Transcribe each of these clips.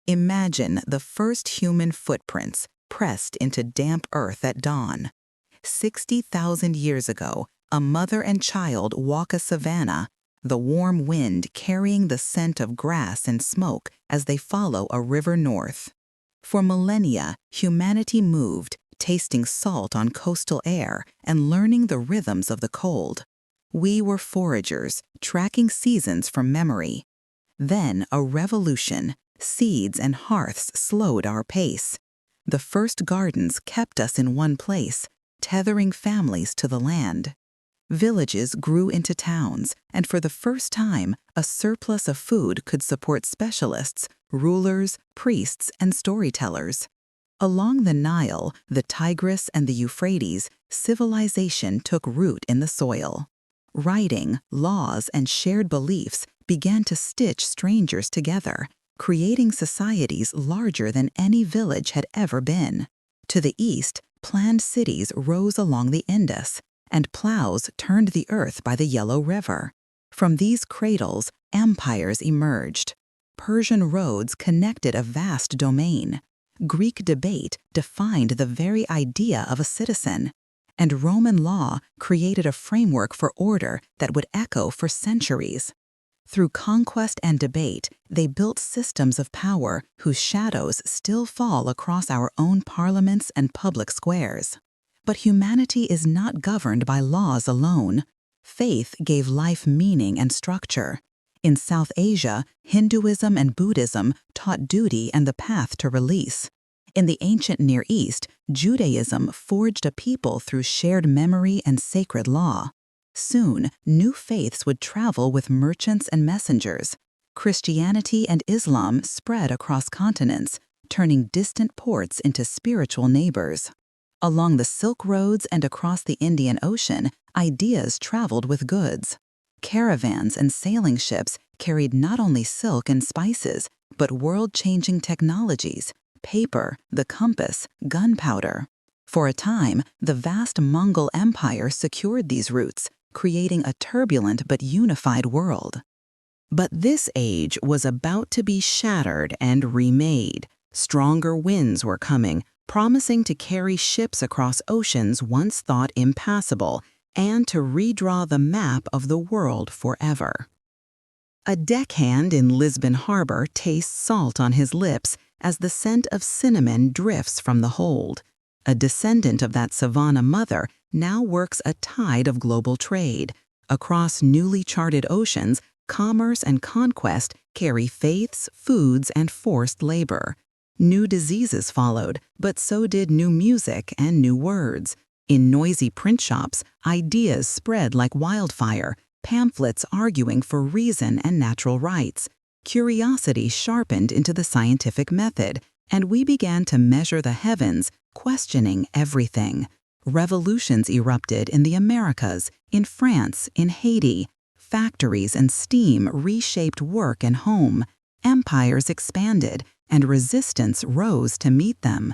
Imagine the first human footprints pressed into damp earth at dawn. 60,000 years ago, a mother and child walk a savanna, the warm wind carrying the scent of grass and smoke as they follow a river north. For millennia, humanity moved, tasting salt on coastal air and learning the rhythms of the cold. We were foragers, tracking seasons from memory. Then a revolution, seeds and hearths slowed our pace. The first gardens kept us in one place, tethering families to the land. Villages grew into towns, and for the first time, a surplus of food could support specialists, rulers, priests, and storytellers. Along the Nile, the Tigris, and the Euphrates, civilization took root in the soil. Writing, laws, and shared beliefs began to stitch strangers together, creating societies larger than any village had ever been. To the east, planned cities rose along the Indus, and plows turned the earth by the Yellow River. From these cradles, empires emerged. Persian roads connected a vast domain. Greek debate defined the very idea of a citizen. And Roman law created a framework for order that would echo for centuries. Through conquest and debate, they built systems of power whose shadows still fall across our own parliaments and public squares. But humanity is not governed by laws alone. Faith gave life meaning and structure. In South Asia, Hinduism and Buddhism taught duty and the path to release. In the ancient Near East, Judaism forged a people through shared memory and sacred law. Soon, new faiths would travel with merchants and messengers. Christianity and Islam spread across continents, turning distant ports into spiritual neighbors. Along the Silk Roads and across the Indian Ocean, ideas traveled with goods. Caravans and sailing ships carried not only silk and spices, but world-changing technologies: paper, the compass, gunpowder. For a time, the vast Mongol Empire secured these routes, creating a turbulent but unified world. But this age was about to be shattered and remade. Stronger winds were coming, promising to carry ships across oceans once thought impassable, and to redraw the map of the world forever. A deckhand in Lisbon Harbor tastes salt on his lips as the scent of cinnamon drifts from the hold. A descendant of that savanna mother now works a tide of global trade. Across newly charted oceans, commerce and conquest carry faiths, foods, and forced labor. New diseases followed, but so did new music and new words. In noisy print shops, ideas spread like wildfire, pamphlets arguing for reason and natural rights. Curiosity sharpened into the scientific method, and we began to measure the heavens, questioning everything. Revolutions erupted in the Americas, in France, in Haiti. Factories and steam reshaped work and home. Empires expanded, and resistance rose to meet them.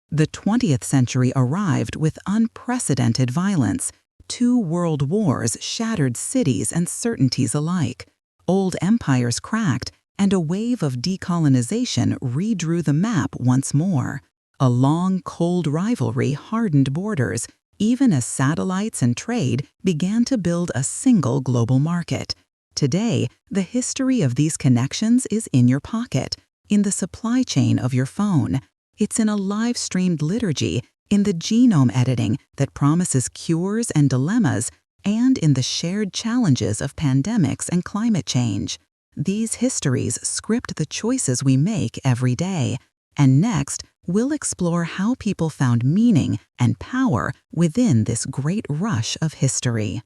The 20th century arrived with unprecedented violence. 2 world wars shattered cities and certainties alike. Old empires cracked, and a wave of decolonization redrew the map once more. A long, cold rivalry hardened borders, even as satellites and trade began to build a single global market. Today, the history of these connections is in your pocket, in the supply chain of your phone. It's in a live-streamed liturgy, in the genome editing that promises cures and dilemmas, and in the shared challenges of pandemics and climate change. These histories script the choices we make every day. And next, we'll explore how people found meaning and power within this great rush of history.